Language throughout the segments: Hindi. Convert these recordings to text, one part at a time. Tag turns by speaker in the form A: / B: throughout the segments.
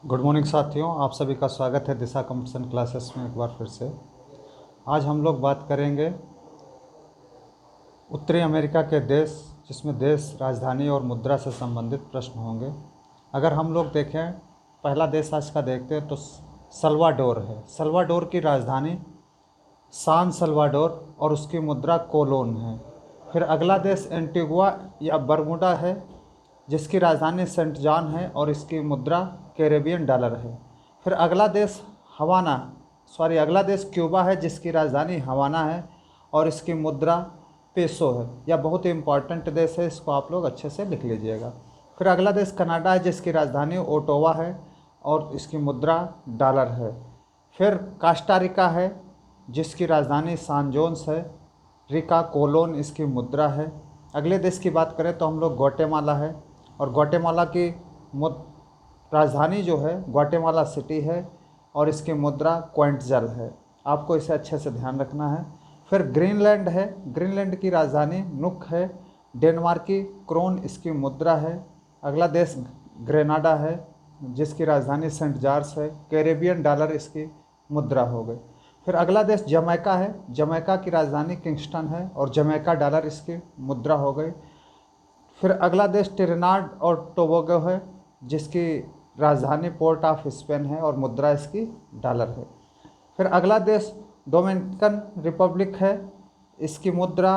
A: गुड मॉर्निंग साथियों, आप सभी का स्वागत है दिशा कंपटीशन क्लासेस में एक बार फिर से। आज हम लोग बात करेंगे उत्तरी अमेरिका के देश, जिसमें देश, राजधानी और मुद्रा से संबंधित प्रश्न होंगे। अगर हम लोग देखें, पहला देश आज का देखते हैं तो सल्वाडोर है। सल्वाडोर की राजधानी सान सल्वाडोर और उसकी मुद्रा कोलोन है। फिर अगला देश एंटीगुआ या बरमूडा है, जिसकी राजधानी सेंट जॉन है और इसकी मुद्रा कैरेबियन डॉलर है। फिर अगला देश क्यूबा है, जिसकी राजधानी हवाना है और इसकी मुद्रा पेसो है। यह बहुत ही इम्पॉर्टेंट देश है, इसको आप लोग अच्छे से लिख लीजिएगा। फिर अगला देश कनाडा है, जिसकी राजधानी ओटावा है और इसकी मुद्रा डॉलर है। फिर कास्टारिका है, जिसकी राजधानी सान जोस है, रिका कोलोन इसकी मुद्रा है। अगले देश की बात करें तो हम लोग ग्वाटेमाला है, और ग्वाटेमाला की राजधानी जो है ग्वाटेमाला सिटी है और इसकी मुद्रा क्विंटजल है। आपको इसे अच्छे से ध्यान रखना है। फिर ग्रीनलैंड है, ग्रीनलैंड की राजधानी नुक है, डेनमार्क की क्रोन इसकी मुद्रा है। अगला देश ग्रेनाडा है, जिसकी राजधानी सेंट जॉर्ज है, कैरेबियन डॉलर इसकी मुद्रा हो गई। फिर अगला देश जमैका है, जमैका की राजधानी किंगस्टन है और जमैका डॉलर इसकी मुद्रा हो गई। फिर अगला देश ट्रिनिडाद और टोबैगो है, जिसकी राजधानी पोर्ट ऑफ स्पेन है और मुद्रा इसकी डॉलर है। फिर अगला देश डोमिनिकन रिपब्लिक है, इसकी मुद्रा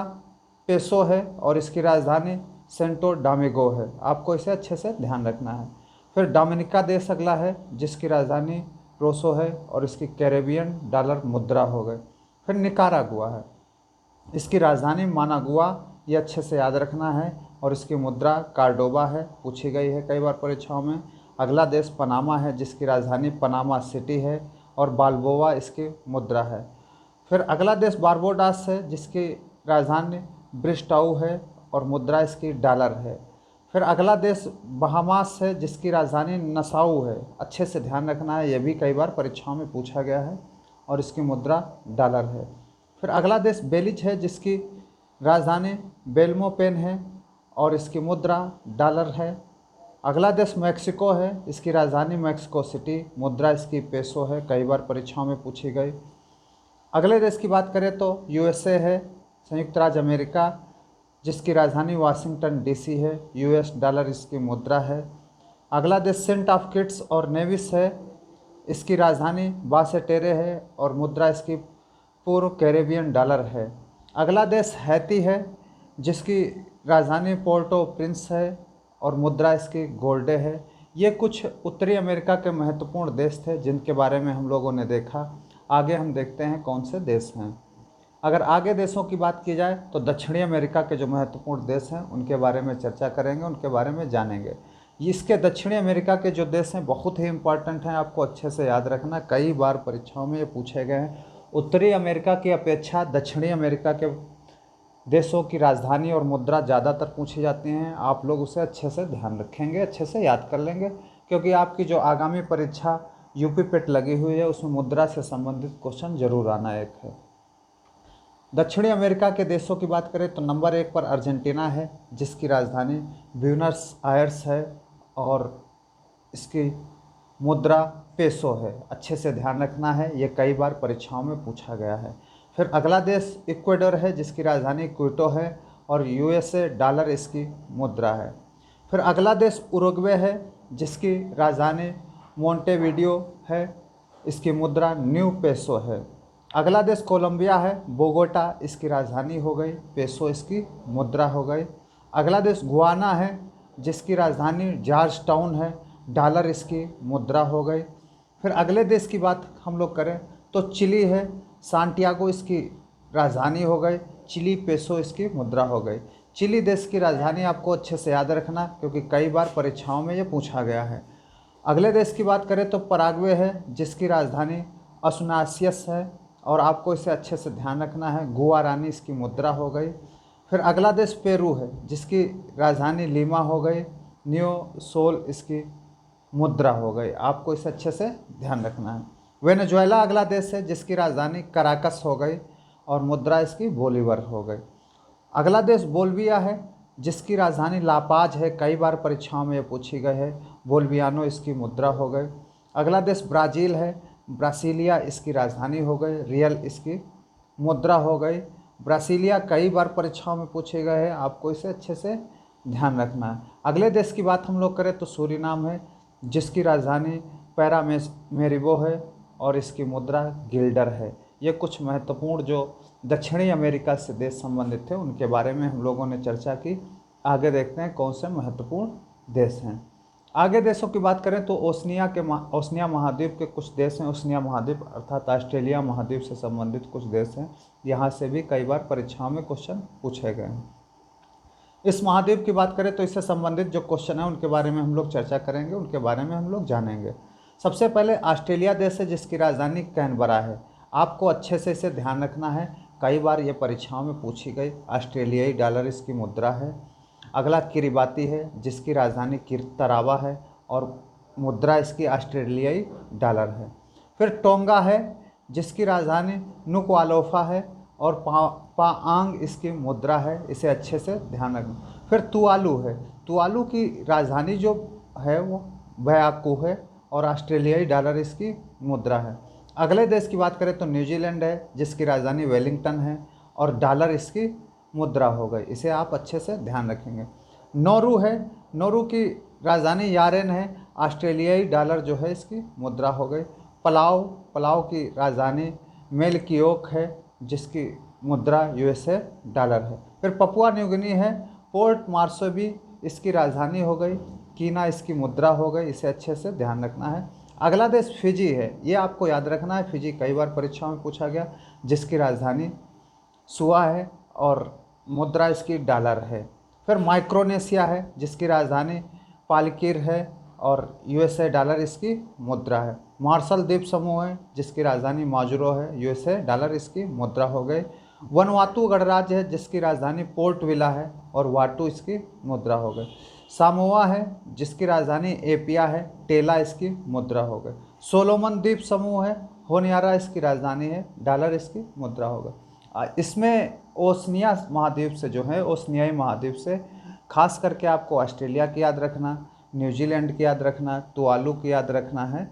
A: पेसो है और इसकी राजधानी सेंटो डोमिंगो है। आपको इसे अच्छे से ध्यान रखना है। फिर डोमिनिका देश अगला है, जिसकी राजधानी रोसो है और इसकी कैरेबियन डॉलर मुद्रा हो गए। फिर निकारागुआ है, इसकी राजधानी मानागुआ, ये अच्छे से याद रखना है, और इसकी मुद्रा कार्डोबा है, पूछी गई है कई बार परीक्षाओं में। अगला देश पनामा है, जिसकी राजधानी पनामा सिटी है और बाल्बोआ इसकी मुद्रा है। फिर अगला देश बारबोडास है, जिसकी राजधानी ब्रिस्टाउ है और मुद्रा इसकी डॉलर है। फिर अगला देश बहामास है, जिसकी राजधानी नसाउ है। अच्छे से ध्यान रखना है, यह भी कई बार परीक्षाओं में पूछा गया है, और इसकी मुद्रा डॉलर है। फिर अगला देश बेलिज है, जिसकी राजधानी बेल्मोपेन है और इसकी मुद्रा डॉलर है। अगला देश मैक्सिको है, इसकी राजधानी मैक्सिको सिटी, मुद्रा इसकी पेसो है, कई बार परीक्षाओं में पूछी गई। अगले देश की बात करें तो यूएसए है, संयुक्त राज्य अमेरिका, जिसकी राजधानी वाशिंगटन डीसी है, यूएस डॉलर इसकी मुद्रा है। अगला देश सेंट ऑफ किट्स और नेविस है, इसकी राजधानी बासेटेरे है और मुद्रा इसकी पूर्व कैरेबियन डॉलर है। अगला देश हैती है, जिसकी राजधानी पोर्टो प्रिंस है और मुद्रा इसकी गोल्डे है। ये कुछ उत्तरी अमेरिका के महत्वपूर्ण देश थे, जिनके बारे में हम लोगों ने देखा। आगे हम देखते हैं कौन से देश हैं। अगर आगे देशों की बात की जाए तो दक्षिणी अमेरिका के जो महत्वपूर्ण देश हैं उनके बारे में चर्चा करेंगे, उनके बारे में जानेंगे। इसके दक्षिणी अमेरिका के जो देश हैं बहुत ही इम्पॉर्टेंट हैं, आपको अच्छे से याद रखना, कई बार परीक्षाओं में ये पूछे गए हैं। उत्तरी अमेरिका की अपेक्षा दक्षिणी अमेरिका के देशों की राजधानी और मुद्रा ज़्यादातर पूछी जाती हैं। आप लोग उसे अच्छे से ध्यान रखेंगे, अच्छे से याद कर लेंगे, क्योंकि आपकी जो आगामी परीक्षा यूपी पेट लगी हुई है उसमें मुद्रा से संबंधित क्वेश्चन जरूर आना एक है। दक्षिणी अमेरिका के देशों की बात करें तो नंबर 1 पर अर्जेंटीना है, जिसकी राजधानी ब्यूनस आयर्स है और इसकी मुद्रा पेसो है। अच्छे से ध्यान रखना है, ये कई बार परीक्षाओं में पूछा गया है। फिर अगला देश इक्वाडोर है, जिसकी राजधानी क्विटो है और यूएसए डॉलर इसकी मुद्रा है। फिर अगला देश उरुग्वे है, जिसकी राजधानी मोंटेविडियो है, इसकी मुद्रा न्यू पेसो है। अगला देश कोलंबिया है, बोगोटा इसकी राजधानी हो गई, पेसो इसकी मुद्रा हो गई। अगला देश गुआना है, जिसकी राजधानी जॉर्ज टाउन है, डॉलर इसकी मुद्रा हो गई। फिर अगले देश की बात हम लोग करें तो चिली है, सांटियागो इसकी राजधानी हो गई, चिली पेसो इसकी मुद्रा हो गई। चिली देश की राजधानी आपको अच्छे से याद रखना, क्योंकि कई बार परीक्षाओं में ये पूछा गया है। अगले देश की बात करें तो पराग्वे है, जिसकी राजधानी असुनासियस है और आपको इसे अच्छे से ध्यान रखना है, गुआरानी इसकी मुद्रा हो गई। फिर अगला देश पेरू है, जिसकी राजधानी लीमा हो गई, न्यू सोल इसकी मुद्रा हो गई। आपको इसे अच्छे से ध्यान रखना है। वेनेजुएला अगला देश है, जिसकी राजधानी कराकस हो गई और मुद्रा इसकी बोलीवर हो गई। अगला देश बोल्विया है, जिसकी राजधानी लापाज है, कई बार परीक्षाओं में ये पूछी गई है, बोल्वियानो इसकी मुद्रा हो गई। अगला देश ब्राज़ील है, ब्रासीलिया इसकी राजधानी हो गई, रियल इसकी मुद्रा हो गई। ब्रासीलिया कई बार परीक्षाओं में पूछे गए हैं, आपको इसे अच्छे से ध्यान रखना है। अगले देश की बात हम लोग करें तो सूरीनाम है, जिसकी राजधानी पैरामेरिबो है और इसकी मुद्रा गिल्डर है। ये कुछ महत्वपूर्ण जो दक्षिणी अमेरिका से देश संबंधित थे उनके बारे में हम लोगों ने चर्चा की। आगे देखते हैं कौन से महत्वपूर्ण देश हैं। आगे देशों की बात करें तो ओशनिया महाद्वीप के कुछ देश हैं। ओशनिया महाद्वीप अर्थात ऑस्ट्रेलिया महाद्वीप से संबंधित कुछ देश हैं। यहाँ से भी कई बार परीक्षाओं में क्वेश्चन पूछे गए हैं। इस महाद्वीप की बात करें तो इससे संबंधित जो क्वेश्चन है उनके बारे में हम लोग चर्चा करेंगे, उनके बारे में हम लोग जानेंगे। सबसे पहले ऑस्ट्रेलिया देश है, जिसकी राजधानी कैनबरा है। आपको अच्छे से इसे ध्यान रखना है, कई बार ये परीक्षाओं में पूछी गई। ऑस्ट्रेलियाई डॉलर इसकी मुद्रा है। अगला किरिबाती है, जिसकी राजधानी तरावा है और मुद्रा इसकी ऑस्ट्रेलियाई डॉलर है। फिर टोंगा है, जिसकी राजधानी नुकुआलोफा है और पाआंग इसकी मुद्रा है, इसे अच्छे से ध्यान रखना। फिर तुआलू है, तुआलू की राजधानी जो है वो वैयाकू है और ऑस्ट्रेलियाई डॉलर इसकी मुद्रा है। अगले देश की बात करें तो न्यूजीलैंड है, जिसकी राजधानी वेलिंगटन है और डॉलर इसकी मुद्रा हो गई, इसे आप अच्छे से ध्यान रखेंगे। नौरू है, नौरू की राजधानी यारेन है, ऑस्ट्रेलियाई डॉलर जो है इसकी मुद्रा हो गई। पलाव की राजधानी मेलकियोक है, जिसकी मुद्रा यूएसए डॉलर है। फिर पपुआ न्यू गिनी है, पोर्ट मार्सबी इसकी राजधानी हो गई, कीना इसकी मुद्रा हो गई, इसे अच्छे से ध्यान रखना है। अगला देश फिजी है, ये आपको याद रखना है, फिजी कई बार परीक्षाओं में पूछा गया, जिसकी राजधानी सुआ है और मुद्रा इसकी डॉलर है। फिर माइक्रोनेशिया है, जिसकी राजधानी पालकिर है और यूएसए डॉलर इसकी मुद्रा है। मार्शल द्वीप समूह है, जिसकी राजधानी माजुरो है, यूएसए डॉलर इसकी मुद्रा हो गई। वनवातु गणराज्य है, जिसकी राजधानी पोर्ट विला है और वाटू इसकी मुद्रा हो गई। सामोआ है, जिसकी राजधानी एपिया है, टेला इसकी मुद्रा हो गई। सोलोमन द्वीप समूह है, होनियारा इसकी राजधानी है, डॉलर इसकी मुद्रा हो गई। इसमें ओशनिया महाद्वीप से जो है, ओशनियाई महाद्वीप से खास करके आपको ऑस्ट्रेलिया की याद रखना, न्यूजीलैंड की याद रखना, तुआलू की याद रखना है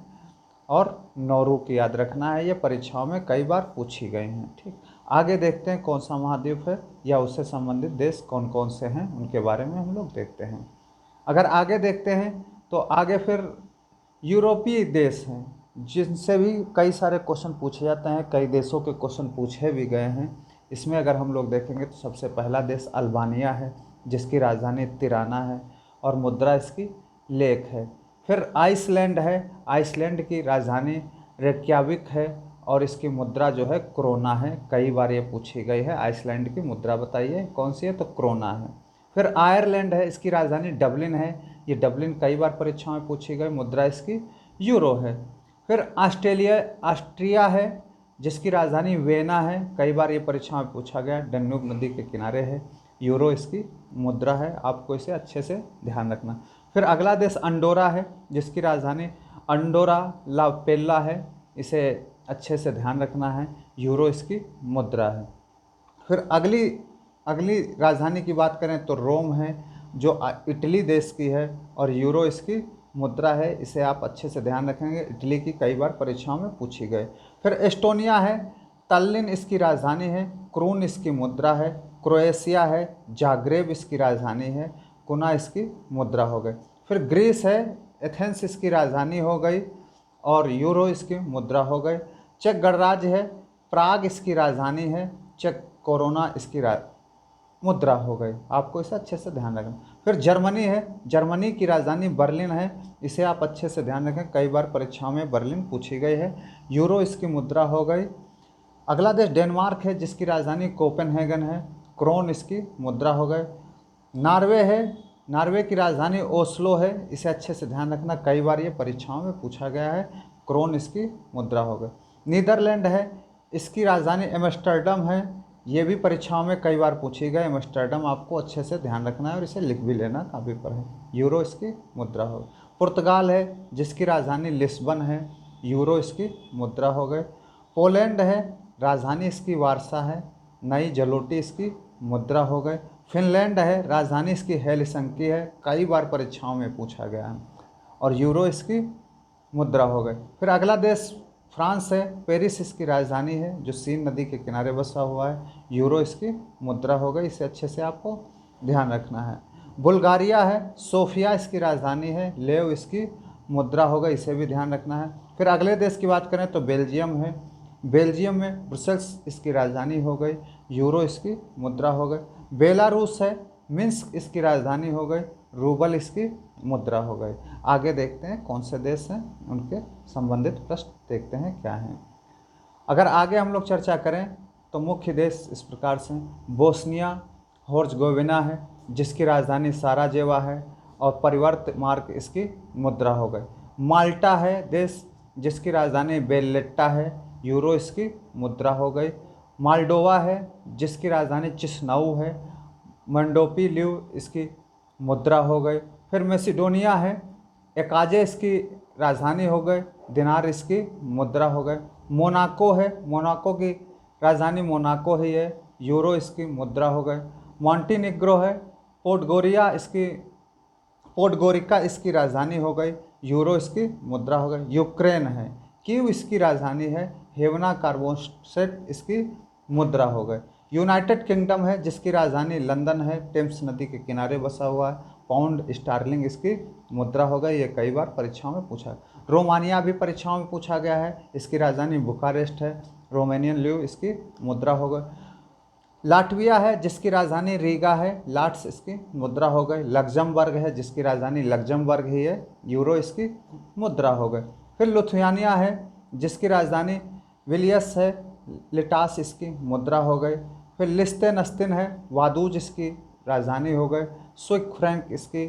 A: और नौरू की याद रखना है। ये परीक्षाओं में कई बार पूछी गई हैं। ठीक, आगे देखते हैं कौन सा महाद्वीप है या उससे संबंधित देश कौन कौन से हैं, उनके बारे में हम लोग देखते हैं। अगर आगे देखते हैं तो आगे फिर यूरोपीय देश हैं, जिनसे भी कई सारे क्वेश्चन पूछे जाते हैं, कई देशों के क्वेश्चन पूछे भी गए हैं। इसमें अगर हम लोग देखेंगे तो सबसे पहला देश अल्बानिया है, जिसकी राजधानी तिराना है और मुद्रा इसकी लेक है। फिर आइसलैंड है, आइसलैंड की राजधानी रेक्याविक है और इसकी मुद्रा जो है क्रोना है। कई बार ये पूछी गई है, आइसलैंड की मुद्रा बताइए कौन सी है, तो क्रोना है। फिर आयरलैंड है, इसकी राजधानी डबलिन है, ये डबलिन कई बार परीक्षाओं में पूछी गई, मुद्रा इसकी यूरो है। फिर ऑस्ट्रिया है, जिसकी राजधानी वेना है, कई बार ये परीक्षा में पूछा गया, डन्यूब नदी के किनारे है, यूरो इसकी मुद्रा है, आपको इसे अच्छे से ध्यान रखना। फिर अगला देश अंडोरा है, जिसकी राजधानी अंडोरा ला पेल्ला है, इसे अच्छे से ध्यान रखना है, यूरो इसकी मुद्रा है। फिर अगली राजधानी की बात करें तो रोम है, जो इटली देश की है और यूरो इसकी मुद्रा है, इसे आप अच्छे से ध्यान रखेंगे, इटली की कई बार परीक्षाओं में पूछी गई। फिर एस्टोनिया है, तल्लिन इसकी राजधानी है, क्रून इसकी मुद्रा है। क्रोएशिया है, जाग्रेब इसकी राजधानी है, कुना इसकी मुद्रा हो गई। फिर ग्रीस है, एथेंस इसकी राजधानी हो गई और यूरो इसकी मुद्रा हो गई। चेक गणराज्य है, प्राग इसकी राजधानी है, चेक कोरोना इसकी मुद्रा हो गई, आपको इसे अच्छे से ध्यान रखना। फिर जर्मनी है, जर्मनी की राजधानी बर्लिन है, इसे आप अच्छे से ध्यान रखें, कई बार परीक्षाओं में बर्लिन पूछी गई है, यूरो इसकी मुद्रा हो गई। अगला देश डेनमार्क है, जिसकी राजधानी कोपेनहेगन है, क्रोन इसकी मुद्रा हो गए। नॉर्वे है, नॉर्वे की राजधानी ओस्लो है, इसे अच्छे से ध्यान रखना, कई बार ये परीक्षाओं में पूछा गया है, क्रोन इसकी मुद्रा हो गई। नीदरलैंड है, इसकी राजधानी एम्स्टर्डम है, ये भी परीक्षाओं में कई बार पूछी गई, एम्स्टर्डम आपको अच्छे से ध्यान रखना है और इसे लिख भी लेना काफ़ी पर है, यूरो इसकी मुद्रा हो। पुर्तगाल है, जिसकी राजधानी लिस्बन है, यूरो इसकी मुद्रा हो गए। पोलैंड है, राजधानी इसकी वारसा है, नई जलोटी इसकी मुद्रा हो गए। फिनलैंड है, राजधानी इसकी हेलसिंकी है, कई बार परीक्षाओं में पूछा गया है और यूरो इसकी मुद्रा हो गई। फिर अगला देश फ्रांस है, पेरिस इसकी राजधानी है, जो सीन नदी के किनारे बसा हुआ है, यूरो इसकी मुद्रा हो गई। इसे अच्छे से आपको ध्यान रखना है। बुल्गारिया है, सोफिया इसकी राजधानी है, लेव इसकी मुद्रा हो गई, इसे भी ध्यान रखना है। फिर अगले देश की बात करें तो बेल्जियम है, बेल्जियम में ब्रुसेल्स इसकी राजधानी हो गई, यूरो इसकी मुद्रा हो गई। बेलारूस है, मिन्स्क इसकी राजधानी हो गई, रूबल इसकी मुद्रा हो गई। आगे देखते हैं कौन से देश हैं, उनके संबंधित प्रश्न देखते हैं क्या हैं। अगर आगे हम लोग चर्चा करें तो मुख्य देश इस प्रकार से बोस्निया हर्ज़गोविना है, जिसकी राजधानी साराजेवा है और परिवर्त मार्क इसकी मुद्रा हो गई। माल्टा है देश, जिसकी राजधानी बेल्लेट्टा है, यूरो इसकी मुद्रा हो गई। माल्डोवा है, जिसकी राजधानी चिसनाऊ है, मंडोपी ल्यू इसकी मुद्रा हो गई। फिर मैसिडोनिया है, एकाजे इसकी राजधानी हो गई, दिनार इसकी मुद्रा हो गए। मोनाको है, मोनाको की राजधानी मोनाको ही है, यूरो इसकी मुद्रा हो गए। मॉन्टीनिग्रो है, पोर्टगोरिका इसकी राजधानी हो गई, यूरो इसकी मुद्रा हो गई। यूक्रेन है, कीव इसकी राजधानी है, हेवना कार्बोसेट इसकी मुद्रा हो गई। यूनाइटेड किंगडम है, जिसकी राजधानी लंदन है, टेम्स नदी के किनारे बसा हुआ है, पाउंड स्टार्लिंग इसकी मुद्रा हो गई। ये कई बार परीक्षाओं में पूछा है। रोमानिया भी परीक्षाओं में पूछा गया है, इसकी राजधानी बुखारेस्ट है, रोमानियन ल्यू इसकी मुद्रा हो गई। लाटविया है, जिसकी राजधानी रीगा है, लाट्स इसकी मुद्रा हो गई। लग्जमबर्ग है, जिसकी राजधानी लग्जमबर्ग ही है, यूरो इसकी मुद्रा हो गई। फिर लिथुआनिया है, जिसकी राजधानी विलियस है, लिटास इसकी मुद्रा हो गई। फिर लिस्तेनस्तिन है, वादूज इसकी राजधानी हो गई, स्विक फ्रैंक इसकी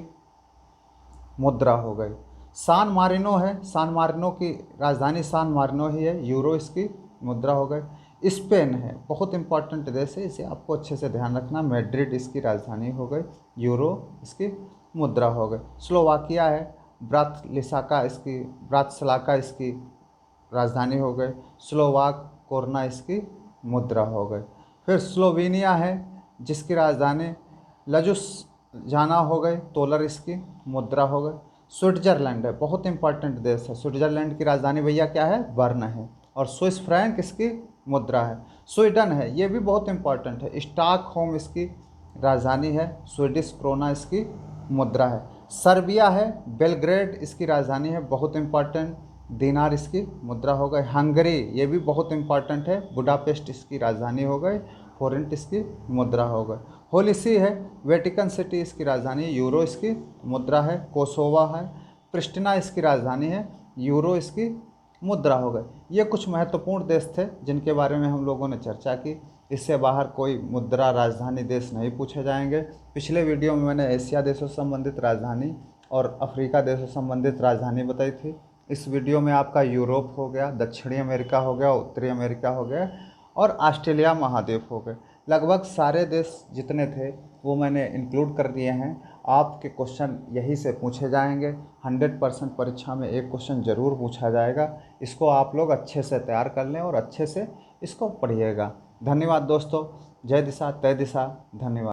A: मुद्रा हो गई। सान मारिनो है, सान मारिनो की राजधानी सान मारिनो ही है, यूरो इसकी मुद्रा हो गई। स्पेन है, बहुत इंपॉर्टेंट देश है, इसे आपको अच्छे से ध्यान रखना, मैड्रिड इसकी राजधानी हो गई, यूरो इसकी मुद्रा हो गई। स्लोवाकिया है, ब्रातिस्लावा इसकी राजधानी हो गई, स्लोवाक कोरना इसकी मुद्रा हो गई। फिर स्लोवेनिया है, जिसकी राजधानी लजुस्याना हो गई, तोलर इसकी मुद्रा हो गई। स्विट्जरलैंड है, बहुत इंपॉर्टेंट देश है, स्विट्जरलैंड की राजधानी भैया क्या है, बर्न है, और स्विस फ्रैंक इसकी मुद्रा है। स्वीडन है, ये भी बहुत इंपॉर्टेंट है, स्टॉकहोम इसकी राजधानी है, स्वीडिश क्रोना इसकी मुद्रा है। सर्बिया है, बेलग्रेड इसकी राजधानी है, बहुत इंपॉर्टेंट, दिनार इसकी मुद्रा हो गई। हंगरी, ये भी बहुत इंपॉर्टेंट है, बुडापेस्ट इसकी राजधानी हो गई, फोरेंट इसकी मुद्रा हो गई। होली सी है, वेटिकन सिटी इसकी राजधानी, यूरो इसकी मुद्रा है। कोसोवा है, प्रिस्टिना इसकी राजधानी है, यूरो इसकी मुद्रा हो गई। ये कुछ महत्वपूर्ण देश थे जिनके बारे में हम लोगों ने चर्चा की। इससे बाहर कोई मुद्रा राजधानी देश नहीं पूछे जाएंगे। पिछले वीडियो में मैंने एशिया देशों से संबंधित राजधानी और अफ्रीका देशों से संबंधित राजधानी बताई थी। इस वीडियो में आपका यूरोप हो गया, दक्षिणी अमेरिका हो गया, उत्तरी अमेरिका हो गया और ऑस्ट्रेलिया महाद्वीप हो गए। लगभग सारे देश जितने थे वो मैंने इंक्लूड कर दिए हैं। आपके क्वेश्चन यहीं से पूछे जाएंगे, 100% परीक्षा में एक क्वेश्चन ज़रूर पूछा जाएगा। इसको आप लोग अच्छे से तैयार कर लें और अच्छे से इसको पढ़िएगा। धन्यवाद दोस्तों। जय दिशा तय दिशा। धन्यवाद।